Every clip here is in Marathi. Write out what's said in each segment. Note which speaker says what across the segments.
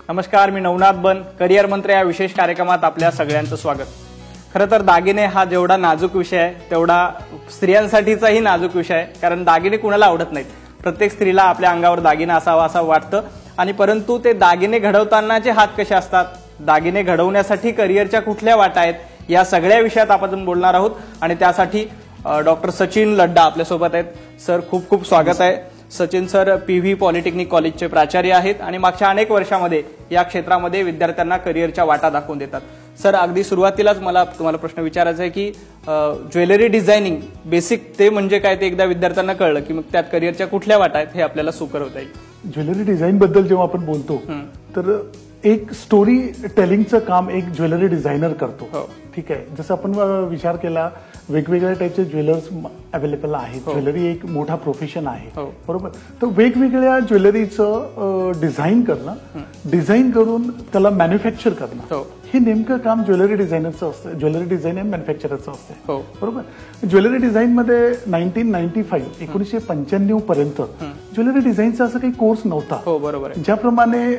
Speaker 1: नमस्कार, मी नवनाथ बन. करिअर मंत्र या विशेष कार्यक्रमात आपल्या सगळ्यांचं स्वागत. खरं तर दागिने हा जेवढा नाजूक विषय आहे तेवढा स्त्रियांसाठीचाही नाजूक विषय आहे. कारण दागिने कुणाला आवडत नाहीत. प्रत्येक स्त्रीला आपल्या अंगावर दागिना असावा असं वाटतं. आणि परंतु ते दागिने घडवतानाचे हात कसे असतात, दागिने घडवण्यासाठी करिअरच्या कुठल्या वाटा आहेत, या सगळ्या विषयात आपण बोलणार आहोत. आणि त्यासाठी डॉक्टर सचिन लड्डा आपल्यासोबत आहेत. सर, खूप खूप स्वागत आहे. सचिन सर पीव्ही पॉलिटेक्निक कॉलेजचे प्राचार्य आहेत आणि मागच्या अनेक वर्षांमध्ये या क्षेत्रामध्ये विद्यार्थ्यांना करिअरच्या वाटा दाखवून देतात. सर, अगदी सुरुवातीलाच मला तुम्हाला प्रश्न विचारायचा आहे की ज्वेलरी डिझायनिंग बेसिक ते म्हणजे काय, ते एकदा विद्यार्थ्यांना कळलं की मग त्यात करिअरच्या कुठल्या वाटा आहेत हे आपल्याला सुकरवता येईल.
Speaker 2: ज्वेलरी डिझाईन बद्दल जेव्हा आपण बोलतो तर एक स्टोरी टेलिंगचं काम एक ज्वेलरी डिझायनर करतो. ठीक आहे, जसं आपण विचार केला वेगवेगळ्या टाईपचे ज्वेलर्स अवेलेबल आहेत. ज्वेलरी एक मोठा प्रोफेशन आहे, बरोबर. तर वेगवेगळ्या ज्वेलरीचं डिझाईन करणं, डिझाईन करून त्याला मॅन्युफॅक्चर करणं, हे नेमकं काम ज्वेलरी डिझायनरचं असतं. ज्वेलरी डिझाईन अँड मॅन्युफॅक्चरचं असतं, बरोबर. ज्वेलरी डिझाईनमध्ये 1995 पर्यंत ज्वेलरी डिझाईनचा असं काही कोर्स नव्हता.
Speaker 1: बरोबर.
Speaker 2: ज्याप्रमाणे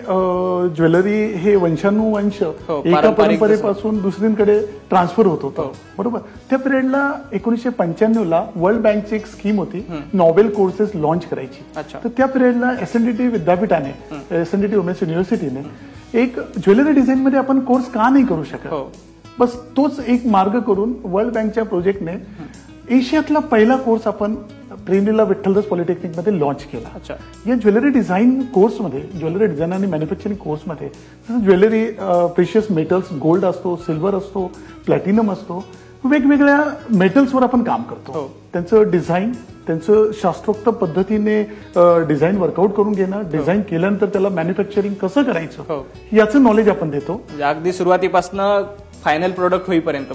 Speaker 2: ज्वेलरी हे वंशानुवंश एका परंपरेपासून दुसरीकडे ट्रान्सफर होत होतं, बरोबर. त्या पिरियडला 1995 वर्ल्ड बँकची एक स्कीम होती, नॉवेल कोर्सेस लॉन्च करायची. तर त्या पिरियडला एसएनडीटी विद्यापीठाने, एसएनडीटी वुमेन्स युनिव्हर्सिटीने एक ज्वेलरी डिझाईन मध्ये आपण कोर्स का नाही करू शकत, बस तोच एक मार्ग करून वर्ल्ड बँकच्या प्रोजेक्टने एशियातला पहिला कोर्स आपण प्रेमलीला विठ्ठलदास पॉलिटेक्निकमध्ये लॉन्च केला. या ज्वेलरी डिझाईन कोर्समध्ये, ज्वेलरी डिझाईन आणि मॅन्युफॅक्चरिंग कोर्समध्ये ज्वेलरी प्रेशियस मेटल्स, गोल्ड असतो, सिल्वर असतो, प्लॅटिनम असतो, वेगवेगळ्या मेटल्सवर आपण काम करतो. त्यांचं डिझाईन, त्यांचं शास्त्रोक्त पद्धतीने डिझाईन वर्कआउट करून घेणं, डिझाईन केल्यानंतर त्याला मॅन्युफॅक्चरिंग कसं करायचं याचं नॉलेज आपण देतो,
Speaker 1: अगदी सुरुवातीपासून फायनल प्रोडक्ट होईपर्यंत.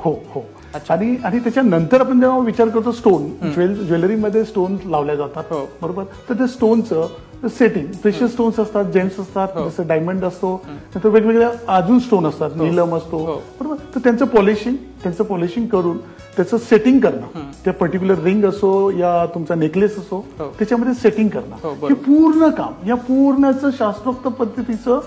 Speaker 2: हो. आणि त्याच्यानंतर आपण जेव्हा विचार करतो स्टोन, ज्वेलरीमध्ये स्टोन लावल्या जातात, बरोबर. तर त्या स्टोनचं सेटिंग, प्रेशियस स्टोन्स असतात, जेम्स असतात, जसं डायमंड असतो, नंतर वेगवेगळ्या अजून स्टोन असतात, नीलम असतो, बरोबर. तर त्यांचं पॉलिशिंग करून त्याचं सेटिंग करणं, त्या पर्टिक्युलर रिंग असो या तुमचा नेकलेस असो, त्याच्यामध्ये सेटिंग करणं, हे पूर्ण काम, या पूर्णचं शास्त्रोक्त पद्धतीचं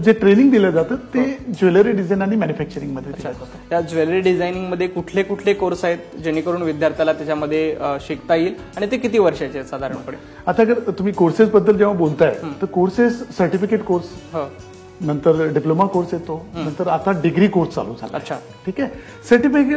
Speaker 2: जे ट्रेनिंग दिलं जातं ते ज्वेलरी डिझाईन आणि मॅन्युफॅक्चरिंग मध्ये दिलं जातं.
Speaker 1: त्या ज्वेलरी डिझायनिंग मध्ये कुठले कुठले कोर्स आहेत जेणेकरून विद्यार्थ्याला त्याच्यामध्ये शिकता येईल, आणि ते किती वर्षाचे आहेत साधारणपणे?
Speaker 2: आता जर तुम्ही कोर्सेस बद्दल जेव्हा बोलताय तर कोर्सेस, सर्टिफिकेट कोर्स, नंतर डिप्लोमा कोर्स येतो, नंतर आता डिग्री कोर्स चालू झाला. ठीक आहे.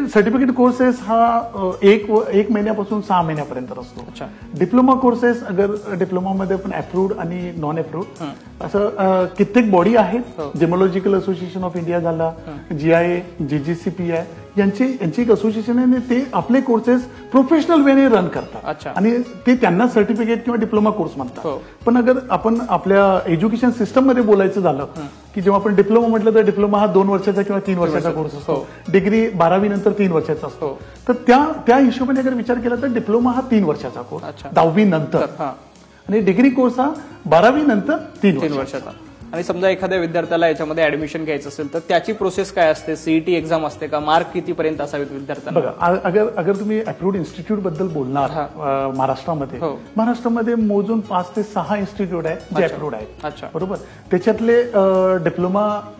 Speaker 2: सर्टिफिकेट कोर्सेस हा एक महिन्यापासून 6 महिन्यापर्यंत असतो. डिप्लोमा कोर्सेस, अगर डिप्लोमामध्ये पण अप्रूव्ड आणि नॉन अप्रूव्ड असं कित्येक बॉडी आहेत. जेमोलॉजिकल असोसिएशन ऑफ इंडिया झाला, GIA, GGCPI यांची एक असोसिएशन आहे, ते आपले कोर्सेस प्रोफेशनल वेने रन करतात आणि ते त्यांना सर्टिफिकेट किंवा डिप्लोमा कोर्स म्हणतात. पण अगर आपण आपल्या एज्युकेशन सिस्टम मध्ये बोलायचं झालं की जेव्हा आपण डिप्लोमा म्हटलं तर डिप्लोमा हा 2 वर्षाचा किंवा 3 वर्षाचा कोर्स असतो, डिग्री 12वी नंतर 3 वर्षाचा असतो. तर त्या हिशोबाने अगर विचार केला तर डिप्लोमा हा 3 वर्षाचा कोर्स 10वी नंतर, आणि डिग्री कोर्स हा 12वी नंतर 3 वर्षाचा.
Speaker 1: आणि समजा एखाद्या विद्यार्थ्याला याच्यामध्ये ऍडमिशन घ्यायचं असेल तर त्याची प्रोसेस काय असते? सीईटी एक्झाम असते का? मार्क कितीपर्यंत असावेत विद्यार्थ्यांना?
Speaker 2: बघा, अगर तुम्ही अप्रूव्ड इन्स्टिट्यूट बद्दल बोलणार महाराष्ट्रामध्ये मोजून 5 ते 6 इन्स्टिट्यूट आहेत जे अप्रूव्ड आहेत, बरोबर. त्याच्यातले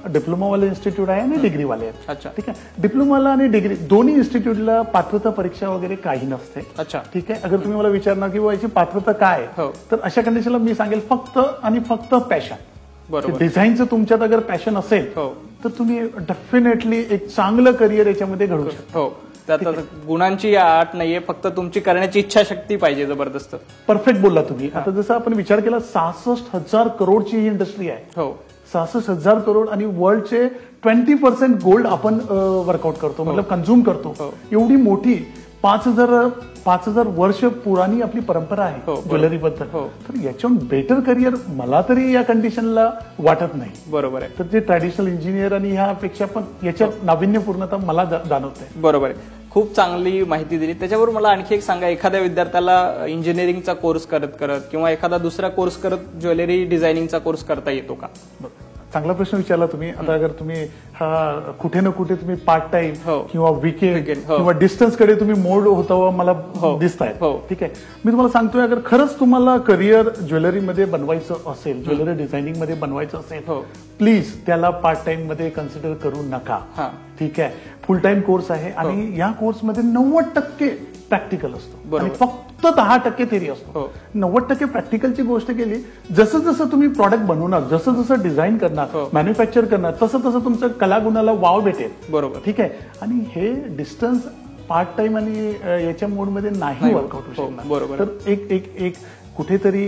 Speaker 2: डिप्लोमावाले इन्स्टिट्यूट आहे आणि डिग्रीवाले आहेत. ठीक आहे. डिप्लोमाला आणि डिग्री दोन्ही इन्स्टिट्यूटला पात्रता परीक्षा वगैरे काही नसते. ठीक आहे. अगर तुम्ही मला विचारणार की याची पात्रता काय, तर अशा कंडिशनला मी सांगेल फक्त आणि फक्त पॅशन. डिझाईनचं तुमच्यात अगर पॅशन असेल तर तुम्ही डेफिनेटली एक चांगलं करिअर याच्यामध्ये घडवू शकता.
Speaker 1: त्यात गुणांची आट नाहीये, फक्त तुमची करण्याची इच्छाशक्ती पाहिजे जबरदस्त.
Speaker 2: परफेक्ट बोलला तुम्ही. आता जसं आपण विचार केला 66,000 करोडची ही इंडस्ट्री आहे. 66,000 करोड आणि वर्ल्डचे 20% गोल्ड आपण वर्कआउट करतो, मतलब कंझ्युम करतो. एवढी मोठी 5,000 वर्ष पुराणी आपली परंपरा आहे ज्वेलरी बद्दल. तर याच्याहून बेटर करिअर मला तरी या कंडिशनला वाटत नाही.
Speaker 1: बरोबर आहे.
Speaker 2: तर जे ट्रॅडिशनल इंजिनियर आणि ह्यापेक्षा पण याच्यात नाविन्यपूर्णता मला जाणवते.
Speaker 1: बरोबर आहे. खूप चांगली माहिती दिली. त्याच्यावर मला आणखी एक सांगा, एखाद्या विद्यार्थ्याला इंजिनिअरिंगचा कोर्स करत किंवा एखादा दुसरा कोर्स करत ज्वेलरी डिझायनिंगचा कोर्स करता येतो का?
Speaker 2: चांगला प्रश्न विचारला तुम्ही. आता अगर तुम्ही हा कुठे ना कुठे तुम्ही पार्ट टाइम किंवा विकेंड किंवा डिस्टन्स कडे तुम्ही मोड होता मला दिसताय. ठीक आहे, मी तुम्हाला सांगतोय अगर खरंच तुम्हाला करिअर ज्वेलरीमध्ये बनवायचं असेल, ज्वेलरी डिझायनिंग मध्ये बनवायचं असेल, प्लीज त्याला पार्ट टाइम मध्ये कन्सिडर करू नका. ठीक आहे, फुल टाइम कोर्स आहे आणि या कोर्समध्ये 90% प्रॅक्टिकल असतो आणि फक्त 10% थेरी असतो. 90% प्रॅक्टिकलची गोष्ट केली, जसं जसं तुम्ही प्रॉडक्ट बनवणार, जसं जसं डिझाईन करणार, मॅन्युफॅक्चर करणार, तसं तसं तुमचं कलागुणाला वाव भेटेल. बरोबर. ठीक आहे, आणि हे डिस्टन्स पार्ट टाइम आणि याच्या मोडमध्ये नाही वर्कआउट होऊ शकणार. तर एक कुठेतरी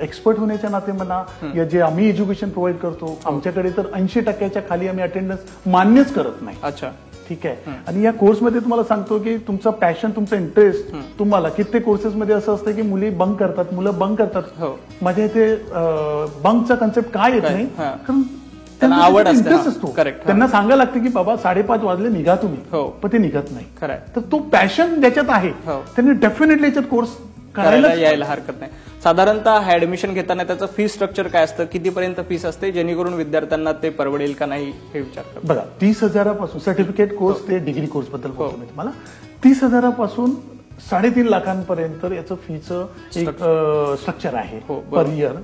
Speaker 2: एक्सपर्ट होण्याच्या नाते म्हणा, या जे आम्ही एज्युकेशन प्रोव्हाइड करतो, आमच्याकडे तर 80% खाली आम्ही अटेंडन्स मान्यच करत नाही. अच्छा, ठीक आहे. आणि या कोर्समध्ये तुम्हाला सांगतो की तुमचा पॅशन, तुमचा इंटरेस्ट, तुम्हाला कित्येक कोर्सेसमध्ये असं असतं की मुलं बंक करतात. माझ्या इथे बंकचा कन्सेप्ट काय येत नाही, कारण त्यांना आवड इंटरेस्ट असतो. त्यांना सांगायला लागते की बाबा 5:30 वाजले निघा तुम्ही, पण ते निघत नाही. तर तो पॅशन ज्याच्यात आहे त्यांनी डेफिनेटली याच्यात कोर्स करायला
Speaker 1: यायला हरकत नाही. साधारणतः ऍडमिशन घेताना त्याचं फी स्ट्रक्चर काय असतं, कितीपर्यंत फीस असते, जेणेकरून विद्यार्थ्यांना ते परवडेल का नाही हे विचार करतो.
Speaker 2: बघा, 30,000 सर्टिफिकेट कोर्स ते डिग्री कोर्स बद्दल बोलतो मी तुम्हाला. 30,000 3.5 लाखांपर्यंत याचं फीचं एक स्ट्रक्चर आहे पर इयर.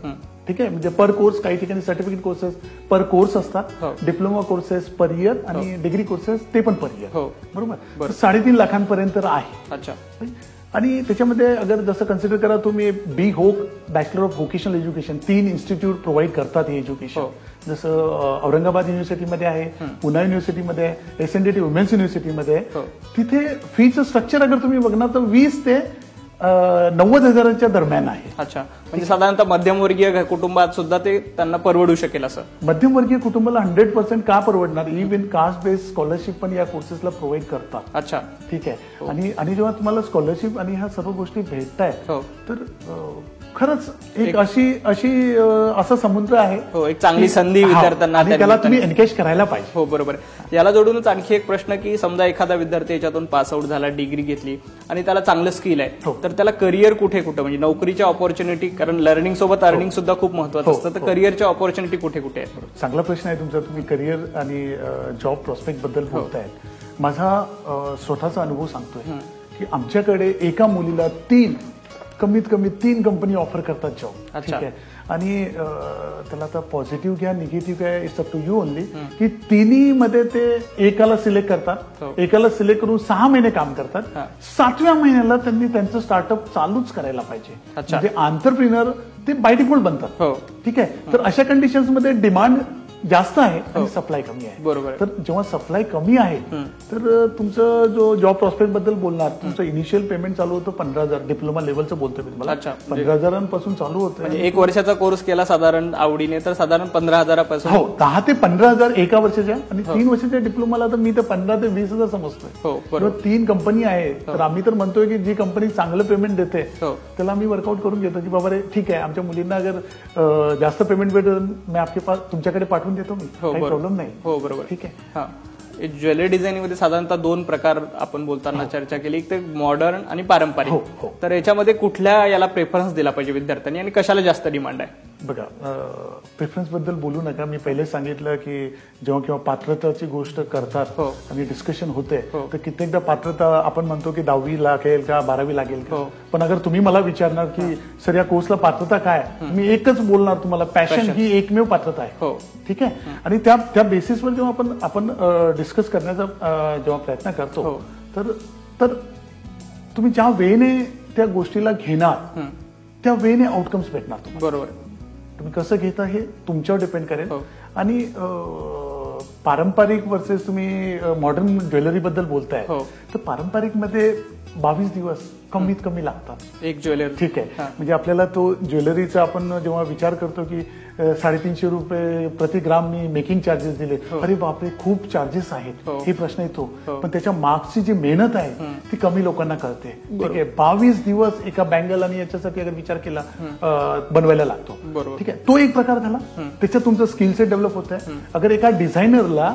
Speaker 2: ठीक आहे, म्हणजे पर कोर्स, काही ठिकाणी सर्टिफिकेट कोर्सेस पर कोर्स असतात, डिप्लोमा कोर्सेस पर इयर आणि डिग्री कोर्सेस ते पण पर इयर. बरोबर. 3.5 लाखांपर्यंत आहे. अच्छा. आणि त्याच्यामध्ये अगर जसं कन्सिडर करा तुम्ही, बी होक bachelor of vocational education 3 institute provide करतात हे एज्युकेशन. जसं औरंगाबाद युनिव्हर्सिटीमध्ये आहे, पुणे युनिव्हर्सिटीमध्ये आहे, SNDT वुमेन्स युनिव्हर्सिटीमध्ये आहे. तिथे फीचं स्ट्रक्चर अगर तुम्ही बघणार तर 20 ते 90,000च्या दरम्यान आहे. अच्छा, म्हणजे साधारणतः मध्यमवर्गीय कुटुंबात सुद्धा ते त्यांना परवडू शकेल असं. मध्यमवर्गीय कुटुंबाला 100% का परवडणार. इव्हन कास्ट बेस्ड स्कॉलरशिप पण या कोर्सेसला प्रोव्हाइड करतात. अच्छा, ठीक आहे. आणि जेव्हा तुम्हाला स्कॉलरशिप आणि ह्या सर्व गोष्टी भेटतायत तर खरंच एक अशी असा समुद्र आहे, एक चांगली संधी विद्यार्थ्यांना, त्याला तुम्ही एनकेज करायला पाहिजे. हो, बरोबर. याला जोडूनच आणखी एक प्रश्न की समजा एखादा विद्यार्थी याच्यातून पास आउट झाला, डिग्री घेतली आणि त्याला चांगलं स्किल आहे, तर त्याला करिअर कुठे म्हणजे नोकरीच्या ऑपॉर्च्युनिटी, कारण लर्निंग सोबत अर्निंग सुद्धा खूप महत्वाचं असतं, तर करिअरच्या ऑपॉर्च्युनिटी कुठे कुठे आहे. चांगला प्रश्न आहे तुमचा. तुम्ही करिअर आणि जॉब प्रॉस्पेक्ट बद्दल बोलताय. माझा स्वतःचा अनुभव सांगतोय की आमच्याकडे एका मुलीला कमीत कमी 3 कंपनी ऑफर करतात जॉब. ठीक आहे, आणि त्याला आता पॉझिटिव्ह घ्या, निगेटिव्ह घ्या, it's up to you only, की तिन्ही मध्ये ते एकाला सिलेक्ट करतात, एकाला सिलेक्ट करून 6 महिने काम करतात, 7व्या महिन्याला त्यांनी त्यांचं स्टार्टअप चालूच करायला पाहिजे. म्हणजे आंतरप्रिनर ते बाय डिफॉल्ट बनतात. ठीक आहे, तर अशा कंडिशन्समध्ये डिमांड जास्त आहे आणि सप्लाय कमी आहे. बरोबर. तर जेव्हा सप्लाय कमी आहे तर तुमचं जो जॉब प्रॉस्पेक्ट बद्दल बोलणार, तुमचं इनिशियल पेमेंट चालू होतं 15,000, डिप्लोमा लेवलचं बोलतोय मी तुम्हाला. 15,000 चालू होतं. म्हणजे 1 वर्षाचा कोर्स केला साधारण आवडीने तर साधारण 15,000. हो, 10 ते 15,000 एका वर्षाच्या, आणि 3 वर्षाच्या डिप्लोमाला तर मी तर 15 ते 20,000 समजतोय. 3 कंपनी आहे, तर आम्ही तर म्हणतोय की जी कंपनी चांगलं पेमेंट देते त्याला आम्ही वर्कआउट करून घेतो की बाबा रे ठीक आहे, आमच्या मुलींना अगर जास्त पेमेंट भेटेल, मी आपके पास तुमच्याकडे पाठवून देतो मी, काही प्रॉब्लेम नाही. हो, बरोबर. ठीक आहे. ज्वेलरी डिझायनिंग मध्ये साधारणतः 2 प्रकार आपण बोलताना चर्चा केली, एक तर मॉडर्न आणि पारंपरिक. तर याच्यामध्ये कुठल्या याला प्रेफरन्स दिला पाहिजे विद्यार्थ्यांनी आणि कशाला जास्त डिमांड आहे. बघा, प्रेफरन्स बद्दल बोलू नका. मी पहिलेच सांगितलं की जेव्हा केव्हा पात्रताची गोष्ट करतात आणि डिस्कशन होते तर कित्येकदा पात्रता आपण म्हणतो की 10वी लागेल का 12वी लागेल का, पण अगर तुम्ही मला विचारणार की सर या कोर्सला पात्रता काय, मी एकच बोलणार तुम्हाला, पॅशन ही एकमेव पात्रता आहे. ठीक आहे, आणि त्या बेसिसवर जेव्हा आपण डिस्कस करण्याचा जेव्हा प्रयत्न करतो तर तुम्ही ज्या वेने त्या गोष्टीला घेणार त्या वेने आउटकम्स भेटणार तुम्हाला. बरोबर. तुम्ही कसं घेता हे तुमच्यावर डिपेंड करेल. आणि पारंपरिक वर्सेस तुम्ही मॉडर्न ज्वेलरी बद्दल बोलताय तर पारंपरिक मध्ये 22 दिवस कमीत कमी लागतात एक ज्वेलरी. ठीक आहे, म्हणजे आपल्याला तो ज्वेलरीचा आपण जेव्हा विचार करतो की 350 रुपये प्रति ग्राम मी मेकिंग चार्जेस दिले, अरे बापरे खूप चार्जेस आहेत, हे प्रश्न येतो. पण त्याच्या मागची जी मेहनत आहे ती कमी लोकांना कळते. ठीक आहे, 22 दिवस एका बँगल आणि याच्यासाठी अगर विचार केला बनवायला लागतो. ठीक आहे, तो एक प्रकार झाला. त्याच्यात तुमचं स्किल सेट डेव्हलप होत आहे. अगर एका डिझायनरला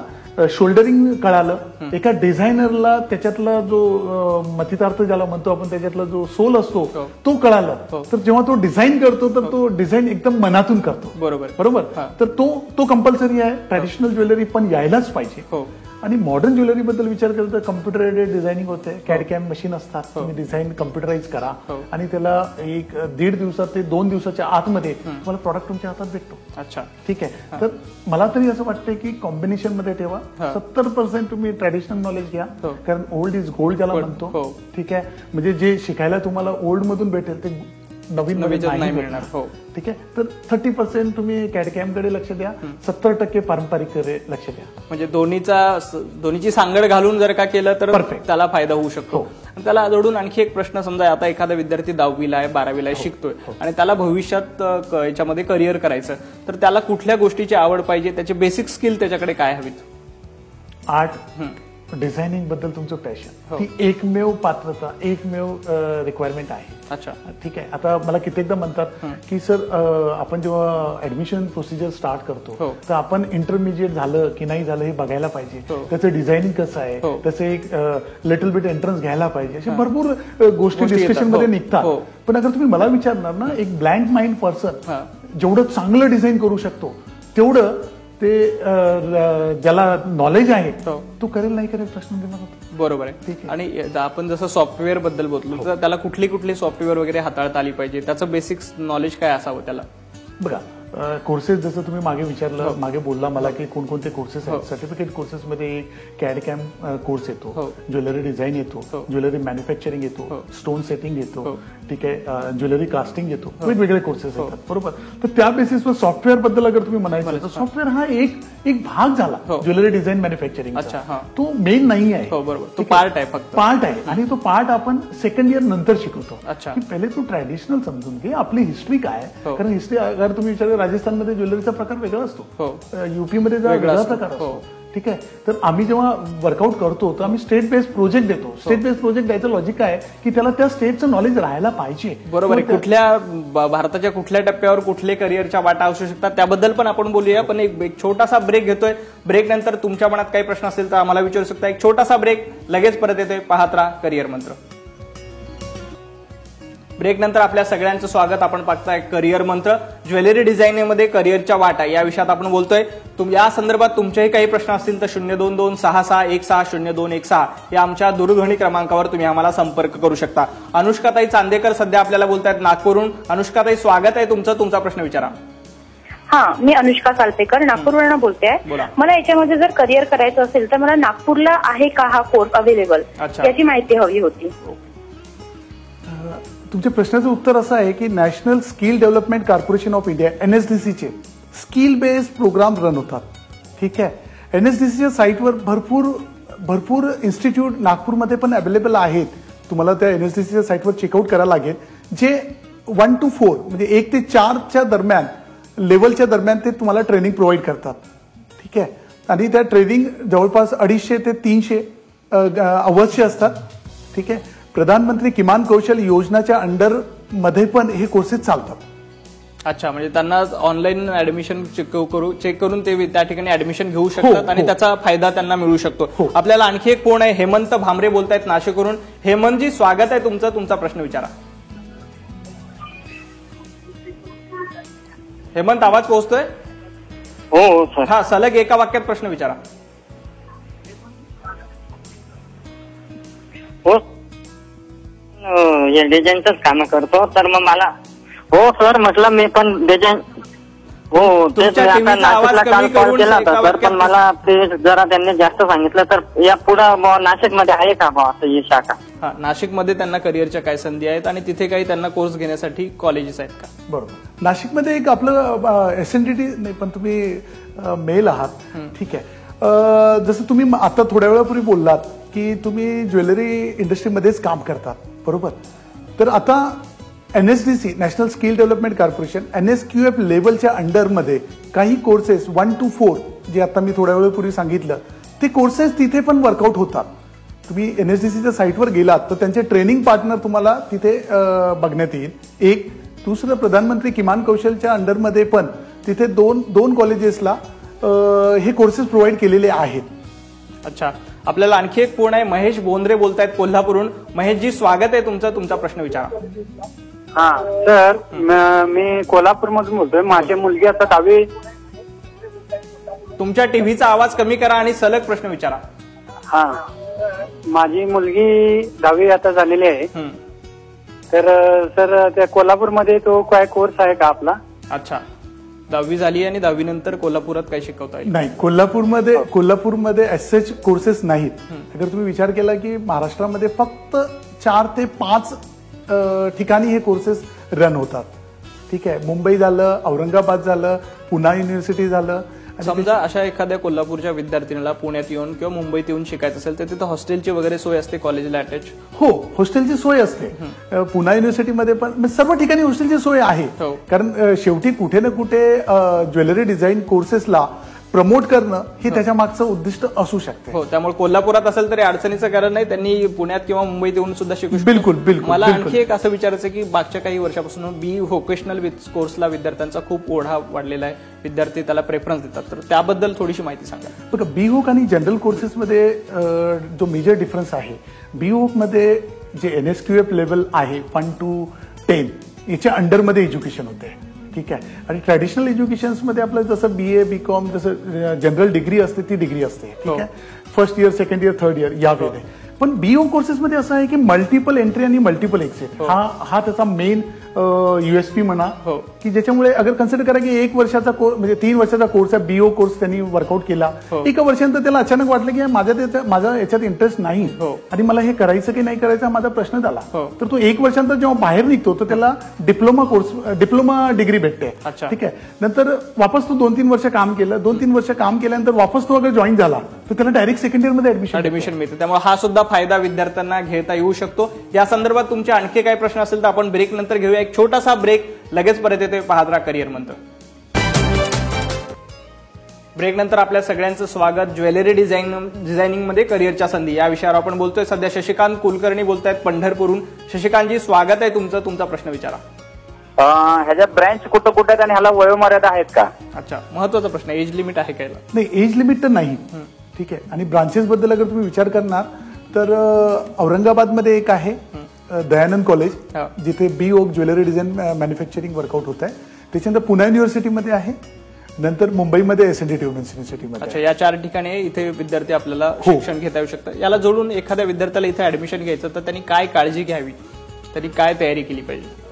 Speaker 2: शोल्डरिंग कळालं, एका डिझायनरला त्याच्यातला जो मथितार्थ ज्याला म्हणतो आपण त्याच्यातला जो सोल असतो तो कळाला, तर जेव्हा तो डिझाईन करतो तर तो डिझाईन एकदम मनातून करतो. बरोबर. तर तो कंपल्सरी आहे. ट्रॅडिशनल ज्वेलरी पण यायलाच पाहिजे. आणि मॉडर्न ज्वेलरी बद्दल विचार केला तर कम्प्युटर एडेड डिझायनिंग होते. कॅड कॅम मशीन असतात, तुम्ही डिझाईन कम्प्युटराईज करा आणि त्याला 1-1.5 दिवसात ते 2 दिवसाच्या आतमध्ये तुम्हाला प्रॉडक्ट तुमच्या हातात भेटतो.
Speaker 1: अच्छा,
Speaker 2: ठीक आहे. तर मला तरी असं वाटतं की कॉम्बिनेशन मध्ये ठेवा. 70% तुम्ही ट्रॅडिशनल नॉलेज घ्या, कारण ओल्ड इज गोल्ड ज्याला म्हणतो. ठीक आहे. म्हणजे जे शिकायला तुम्हाला ओल्ड मधून भेटेल ते नवीन नाही मिळणार. ठीक आहे. तर 30% तुम्ही कॅडकॅम कडे लक्ष द्या, 70% पारंपरिककडे लक्ष द्या.
Speaker 1: म्हणजे दोन्हीची सांगड घालून जर का केलं तर त्याला फायदा होऊ शकतो. त्याला जोडून आणखी एक प्रश्न, समजा आता एखादा विद्यार्थी 10वीला आहे 12वीला आहे शिकतोय आणि त्याला भविष्यात याच्यामध्ये करिअर करायचं, तर त्याला कुठल्या गोष्टीची आवड पाहिजे, त्याचे बेसिक स्किल त्याच्याकडे काय हवीत?
Speaker 2: आर्ट, डिझायनिंग बद्दल तुमचं पॅशन, ती एकमेव पात्रता, एकमेव रिक्वायरमेंट आहे.
Speaker 1: अच्छा,
Speaker 2: ठीक आहे. आता मला कित्येकदा म्हणतात की सर आपण जेव्हा ऍडमिशन प्रोसिजर स्टार्ट करतो तर आपण इंटरमिजिएट झालं की नाही झालं हे बघायला पाहिजे, त्याचं डिझायनिंग कसं आहे, त्याचं एक लिटल बिट एंट्रन्स घ्यायला पाहिजे, अशा भरपूर गोष्टी डिस्कशन मध्ये निघतात. पण अगर तुम्ही मला विचारणार ना, एक ब्लँक माइंड पर्सन जेवढं चांगलं डिझाईन करू शकतो तेवढं ते ज्याला नॉलेज आहे तो करेल नाही करेल प्रश्न निर्माण होतो.
Speaker 1: बरोबर आहे. आणि आपण जसं सॉफ्टवेअर बद्दल बोललो तर त्याला कुठली सॉफ्टवेअर वगैरे हाताळता आली पाहिजे, त्याचं बेसिक नॉलेज काय असावं त्याला?
Speaker 2: बघा, कोर्सेस जसं तुम्ही मागे बोलला मला की कोणकोणते कोर्सेस आहेत. सर्टिफिकेट कोर्सेसमध्ये कॅड कॅम कोर्स येतो, ज्वेलरी डिझाईन येतो, ज्वेलरी मॅन्युफॅक्चरिंग येतो, स्टोन सेटिंग येतो, ठीक आहे, ज्वेलरी कास्टिंग येतो, वेगवेगळे कोर्सेस येतात. बरोबर. तर त्या बेसिसवर सॉफ्टवेअर बद्दल अगर तुम्ही म्हणायचं तर सॉफ्टवेअर हा एक भाग झाला ज्वेलरी डिझाईन मॅन्युफॅक्चरिंग. तो मेन नाही आहे.
Speaker 1: बरोबर, तो पार्ट आहे, फक्त
Speaker 2: पार्ट आहे. आणि तो पार्ट आपण सेकंड इयर नंतर शिकवतो.
Speaker 1: अच्छा,
Speaker 2: की पहिले तू ट्रॅडिशनल समजून घे, आपली हिस्ट्री काय, कारण हिस्ट्री अगर तुम्ही विचार राजस्थानमध्ये ज्वेलरीचा प्रकार वेगळा असतो, युपीमध्ये वेगळा प्रकार असतो. ठीक आहे. तर आम्ही जेव्हा वर्कआउट करतो तर आम्ही स्टेट बेस्ड प्रोजेक्ट देतो. स्टेट बेस्ड प्रोजेक्ट द्यायचं लॉजिक काय की त्याला त्या स्टेटचं नॉलेज राहायला पाहिजे.
Speaker 1: बरोबर आहे. भारताच्या कुठल्या टप्प्यावर कुठले करिअरच्या वाटा असू शकतात त्याबद्दल पण आपण बोलूया. पण एक छोटासा ब्रेक घेतोय. ब्रेक नंतर तुमच्या मनात काही प्रश्न असेल तर आम्हाला विचारू शकता. एक छोटासा ब्रेक, लगेच परत येतोय. पाहत राहा करिअर मंत्र. ब्रेक नंतर आपल्या सगळ्यांचं स्वागत. आपण पाहताय करिअर मंत्र. ज्वेलरी डिझाईनिंगमध्ये करिअरच्या वाटा या विषयात आपण बोलतोय. या संदर्भात तुमचेही काही प्रश्न असतील तर 02266160216 या आमच्या दूरध्वनी क्रमांकावर तुम्ही आम्हाला संपर्क करू शकता. अनुष्काताई चांदेकर सध्या आपल्याला बोलतायत नागपूरहून. अनुष्काताई, स्वागत आहे तुमचं. तुमचा प्रश्न विचारा.
Speaker 3: हा, मी अनुष्का सालपेकर नागपूरवरून बोलते. मला याच्यामध्ये जर करिअर करायचं असेल तर मला नागपूरला आहे का हा कोर्स अवेलेबल, याची माहिती हवी होती.
Speaker 2: तुमच्या प्रश्नाचं उत्तर असं आहे की national skill development corporation of India NSDCचे स्किल बेस्ड प्रोग्राम रन होतात. ठीक आहे. NSDCच्या साईटवर भरपूर इन्स्टिट्यूट नागपूरमध्ये पण अवेलेबल आहेत. तुम्हाला त्या NSDCच्या साईटवर चेकआउट करायला लागेल, जे 1 to 4 म्हणजे 1 ते 4च्या दरम्यान लेवलच्या दरम्यान ते तुम्हाला ट्रेनिंग प्रोव्हाइड करतात. ठीक आहे. आणि त्या ट्रेनिंग जवळपास 250 ते 300 अवर्सचे असतात. ठीक आहे. प्रधानमंत्री किमान कौशल योजनाच्या अंडर मध्ये पण हे कोर्सेस चालतात.
Speaker 1: अच्छा, म्हणजे त्यांना ऑनलाईन ऍडमिशन चेक करून ते त्या ठिकाणी ऍडमिशन घेऊ शकतात आणि त्याचा फायदा त्यांना मिळू शकतो. आपल्याला आणखी एक फोन आहे. हेमंत भामरे बोलतायत नाशिकवरून. हेमंतजी, स्वागत आहे तुमचं. तुमचा प्रश्न विचारा. हेमंत, आवाज पोहोचतोय?
Speaker 4: हो सर.
Speaker 1: हा, सलग एका वाक्यात प्रश्न विचारा.
Speaker 4: हो, डिझाईनच काम करतो तर मग मला. हो सर, म्हटलं मी पण डिझाईन. हो, तेच मी आता नाशिकला काल कॉल केला होता सर, पण मला ते जरा त्यांनी जास्त सांगितलं. तर या पुढं नाशिकमध्ये आहे का असं ही शाखा?
Speaker 1: हा, नाशिकमध्ये त्यांना करिअरच्या काय संधी आहेत आणि तिथे काही त्यांना कोर्स घेण्यासाठी कॉलेजेस आहेत का?
Speaker 2: बरोबर. नाशिकमध्ये एक आपलं SNDT नाही, पण तुम्ही मेल आहात. ठीक आहे. जसं तुम्ही आता थोड्या वेळापूर्वी बोललात की तुम्ही ज्वेलरी इंडस्ट्रीमध्येच काम करतात. बरोबर. तर आता NSDC national skill development corporation NSQF लेवलच्या अंडरमध्ये काही कोर्सेस 1 to 4 जे आता मी थोड्या वेळापूर्वी सांगितलं ते कोर्सेस तिथे पण वर्कआउट होतात. तुम्ही NSDCच्या साईटवर गेलात तर त्यांचे ट्रेनिंग पार्टनर तुम्हाला तिथे बघण्यात येईल. एक. दुसरं, प्रधानमंत्री किमान कौशलच्या अंडरमध्ये पण तिथे दोन कॉलेजेसला हे कोर्सेस प्रोव्हाइड केलेले आहेत.
Speaker 1: अच्छा, आपल्याला आणखी एक फोन आहे. महेश बोंद्रे बोलतायत कोल्हापूरहून. महेशजी, स्वागत आहे तुमचं, तुमचा प्रश्न विचारा.
Speaker 5: हा सर, मी कोल्हापूरमधून बोलतोय. माझी मुलगी आता 10वी.
Speaker 1: तुमच्या टीव्हीचा आवाज कमी करा आणि सलग प्रश्न विचारा.
Speaker 5: हा, माझी मुलगी 10वी आता झालेली आहे. तर सर, त्या कोल्हापूरमध्ये तो काय कोर्स आहे का आपला?
Speaker 1: अच्छा, 10वी झाली आणि 10वी नंतर कोल्हापुरात काय शिकवता येईल?
Speaker 2: नाही, कोल्हापूरमध्ये एसएच कोर्सेस नाहीत. अगर तुम्ही विचार केला की महाराष्ट्रामध्ये फक्त 4 ते 5 ठिकाणी हे कोर्सेस रन होतात. ठीक आहे, मुंबई झालं, औरंगाबाद झालं, पुणे युनिव्हर्सिटी झालं.
Speaker 1: समजा अशा एखाद्या कोल्हापूरच्या विद्यार्थिनीला पुण्यात येऊन किंवा मुंबईत येऊन शिकायचं असेल तर तिथं हॉस्टेलची वगैरे सोय असते कॉलेजला अटॅच?
Speaker 2: हो, हॉस्टेलची सोय असते. पुणे युनिव्हर्सिटीमध्ये पण सर्व ठिकाणी हॉस्टेलची सोय आहे. कारण शेवटी कुठे ना कुठे ज्वेलरी डिझाईन कोर्सेसला प्रमोट करणं हे त्याच्या मागचं उद्दिष्ट असू शकते.
Speaker 1: हो, त्यामुळे कोल्हापुरात असेल तरी अडचणीचं कारण नाही, त्यांनी पुण्यात किंवा मुंबईत येऊन सुद्धा शिकू शकतो.
Speaker 2: बिलकुल.
Speaker 1: मला आणखी एक असं विचारायचं की मागच्या काही वर्षापासून बी व्होकेशनल कोर्सला विद्यार्थ्यांचा खूप ओढा वाढलेला आहे, विद्यार्थी त्याला प्रेफरन्स देतात, तर त्याबद्दल थोडीशी माहिती सांगा.
Speaker 2: बघा, बी वोक आणि जनरल कोर्सेसमध्ये जो मेजर डिफरन्स आहे, बी वोकमध्ये जे NSQF लेवल आहे 1 to 10 याच्या अंडरमध्ये एज्युकेशन होते. ठीक आहे, आणि ट्रॅडिशनल एज्युकेशन्समध्ये आपलं जसं BA BCom जसं जनरल डिग्री असते ती डिग्री असते. ठीक आहे, first year, second year, third year या वेळेला. पण BO कोर्सेसमध्ये असं आहे की मल्टिपल एंट्री आणि मल्टिपल एक्झिट हा त्याचा मेन USP म्हणा, की ज्याच्यामुळे अगर कन्सिडर करा की 1 वर्षाचा कोर्स म्हणजे 3 वर्षाचा कोर्स आहे, BO कोर्स त्यांनी वर्कआउट केला. एका वर्षानंतर त्याला अचानक वाटलं की माझा याच्यात इंटरेस्ट नाही आणि मला हे करायचं की नाही करायचं माझा प्रश्न झाला. तर तो 1 वर्षानंतर जेव्हा बाहेर निघतो तर त्याला डिप्लोमा डिग्री भेटते. ठीक आहे, नंतर वापस तो 2-3 वर्ष काम केलं. 2-3 वर्ष काम केल्यानंतर वापस तो अगर जॉईन झाला तर त्याला डायरेक्ट सेकंड इयर मध्ये ऍडमिशन
Speaker 1: मिळते. त्यामुळे हा सुद्धा फायदा विद्यार्थ्यांना घेता येऊ शकतो. या संदर्भात तुमचे आणखी काही प्रश्न असेल तर आपण ब्रेक नंतर घेऊया. एक छोटासा ब्रेक, लगेच परत येते. पाहत राहा करिअर मंत्र. ब्रेक नंतर आपल्या सगळ्यांचं स्वागत. ज्वेलरी डिझायनिंग मध्ये करिअरच्या संधी या विषयावर आपण बोलतोय. सध्या शशिकांत कुलकर्णी बोलतायत पंढरपूरहून. शशिकांतजी, स्वागत आहे तुमचं, तुमचा प्रश्न विचारा.
Speaker 5: ह्याच्या ब्रँच कुठं कुठे आहेत आणि ह्याला वयोमर्यादा आहेत का?
Speaker 1: अच्छा, महत्वाचा प्रश्न. एज लिमिट आहे का?
Speaker 2: नाही, एज लिमिट तर नाही. ठीक आहे, आणि ब्रांचेस बद्दल अगर तुम्ही विचार करणार तर औरंगाबादमध्ये एक आहे दयानंद कॉलेज, जिथे बी वोक ज्वेलरी डिझाईन मॅन्युफॅक्चरिंग वर्कआउट होत आहे. त्याच्यानंतर पुणे युनिव्हर्सिटीमध्ये आहे, नंतर मुंबईमध्ये SNDT वुमन्स युनिव्हर्सिटीमध्ये.
Speaker 1: अच्छा, या 4 ठिकाणी इथे विद्यार्थी आपल्याला शिक्षण घेता येऊ शकतं. याला जोडून एखाद्या विद्यार्थ्याला इथे ऍडमिशन घ्यायचं तर त्यांनी काय काळजी घ्यावी, त्यांनी काय तयारी केली पाहिजे?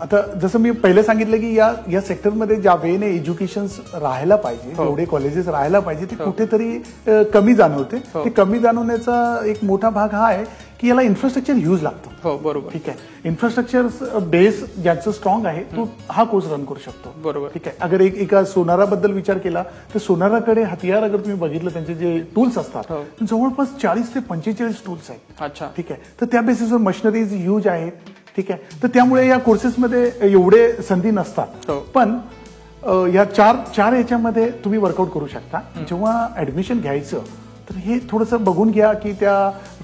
Speaker 2: आता जसं मी पहिले सांगितलं की या सेक्टरमध्ये ज्या वेळेने एज्युकेशन राहायला पाहिजे, एवढे कॉलेजेस राहायला पाहिजे, ते कुठेतरी कमी जाणवते. ते कमी जाणवण्याचा एक मोठा भाग हा आहे की याला इन्फ्रास्ट्रक्चर ह्यूज लागतं.
Speaker 1: हो, बरोबर.
Speaker 2: ठीक आहे, इन्फ्रास्ट्रक्चर बेस ज्याचं स्ट्रॉंग आहे तो हा कोर्स रन करू शकतो.
Speaker 1: बरोबर.
Speaker 2: ठीक आहे, अगर एका सोनाराबद्दल विचार केला तर सोनाराकडे हतियार अगर तुम्ही बघितलं, त्यांचे जे टूल्स असतात जवळपास 40 ते 45 टूल्स आहेत.
Speaker 1: अच्छा,
Speaker 2: ठीक आहे, तर त्या बेसिसवर मशिनरीज ह्यूज आहेत. ठीक आहे, तर त्यामुळे या कोर्सेसमध्ये एवढे संधी नसतात. पण या चार याच्यामध्ये तुम्ही वर्कआउट करू शकता. जेव्हा ऍडमिशन घ्यायचं तर हे थोडंसं बघून घ्या की त्या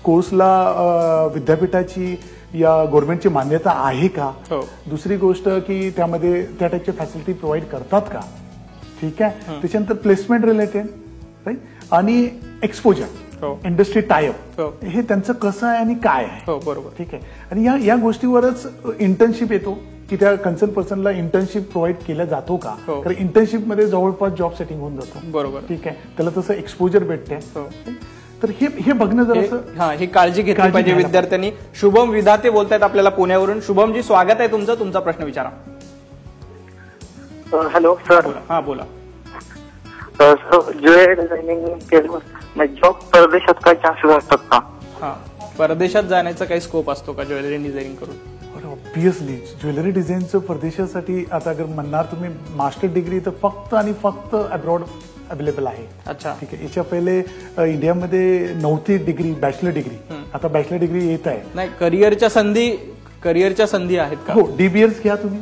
Speaker 2: कोर्सला विद्यापीठाची या गव्हर्नमेंटची मान्यता आहे का. दुसरी गोष्ट की त्यामध्ये त्या टाईपच्या फॅसिलिटी प्रोव्हाइड करतात का. ठीक आहे, त्याच्यानंतर प्लेसमेंट रिलेटेड राईट, आणि एक्सपोजर, इंडस्ट्री टायअप, हे त्यांचं कसं आहे आणि काय आहे.
Speaker 1: बरोबर.
Speaker 2: ठीक आहे, आणि या गोष्टीवरच इंटर्नशिप येतो की त्या कन्सर्न पर्सनला इंटर्नशिप प्रोव्हाइड केला जातो का. कारण इंटर्नशिपमध्ये जवळपास जॉब सेटिंग होऊन जातो.
Speaker 1: बरोबर.
Speaker 2: ठीक आहे, त्याला तसं एक्सपोजर भेटते. तर हे बघणं जरा
Speaker 1: ही काळजी घेतली पाहिजे विद्यार्थ्यांनी. शुभम विधाते बोलतायत आपल्याला पुण्यावरून. शुभमजी, स्वागत आहे तुमचं, तुमचा प्रश्न विचारा.
Speaker 5: Hello sir.
Speaker 1: हा, बोला.
Speaker 5: ज्वेलरी डिझायनिंग केलं जॉब परदेशात काही चान्सेस असतात का?
Speaker 1: हा, परदेशात जाण्याचा काही स्कोप असतो का ज्वेलरी डिझायनिंग करून?
Speaker 2: ऑब्व्हियसली ज्वेलरी डिझाईनचं परदेशासाठी आता अगर म्हणणार तुम्ही मास्टर डिग्री तर फक्त आणि फक्त अब्रॉड अवेलेबल आहे.
Speaker 1: अच्छा,
Speaker 2: ठीक आहे, याच्या पहिले इंडियामध्ये नव्हती डिग्री, बॅचलर डिग्री. आता बॅचलर डिग्री येत आहे.
Speaker 1: नाही, करिअरच्या संधी आहेत का?
Speaker 2: हो, DBS घ्या तुम्ही.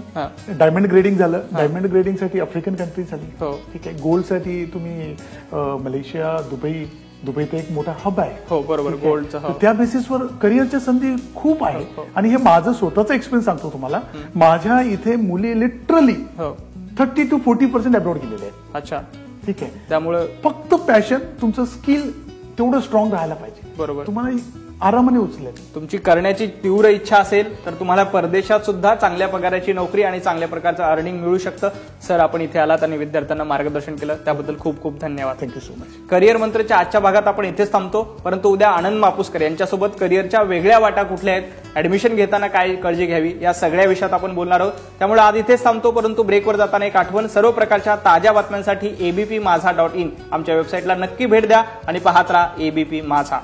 Speaker 2: डायमंड ग्रेडिंग झालं, डायमंड ग्रेडिंगसाठी आफ्रिकन कंट्री झाली. ठीक आहे, गोल्डसाठी तुम्ही मलेशिया, दुबई तर एक मोठा हब आहे.
Speaker 1: हो, बरोबर, गोल्डचा.
Speaker 2: त्या बेसिसवर करिअरच्या संधी खूप आहेत. आणि हे माझं स्वतःचं एक्सपिरियन्स सांगतो तुम्हाला. माझ्या इथे मुली लिटरली 30 to 40% अब्रॉड गेलेले आहेत.
Speaker 1: अच्छा,
Speaker 2: ठीक आहे,
Speaker 1: त्यामुळे
Speaker 2: फक्त पॅशन, तुमचं स्किल तेवढं स्ट्रॉंग राहायला पाहिजे.
Speaker 1: बरोबर.
Speaker 2: तुम्हाला आरामाने उचलेल.
Speaker 1: तुमची करण्याची तीव्र इच्छा असेल तर तुम्हाला परदेशात सुद्धा चांगल्या पगाराची नोकरी आणि चांगल्या प्रकारचं अर्निंग मिळू शकतं. सर, आपण इथे आलात आणि विद्यार्थ्यांना मार्गदर्शन केलं त्याबद्दल खूप खूप धन्यवाद.
Speaker 2: Thank you so much.
Speaker 1: करिअर मंत्रच्या आजच्या भागात आपण इथेच थांबतो, परंतु उद्या आनंद मापुसकर यांच्यासोबत करिअरच्या वेगळ्या वाटा कुठल्या आहेत, ऍडमिशन घेताना काय काळजी घ्यावी, या सगळ्या विषयात आपण बोलणार आहोत. त्यामुळे आज इथेच थांबतो, परंतु ब्रेकवर जाताना एक आठवण, सर्व प्रकारच्या ताज्या बातम्यांसाठी abpmazha.in आमच्या वेबसाईटला नक्की भेट द्या आणि पाहत राहा ABP माझा.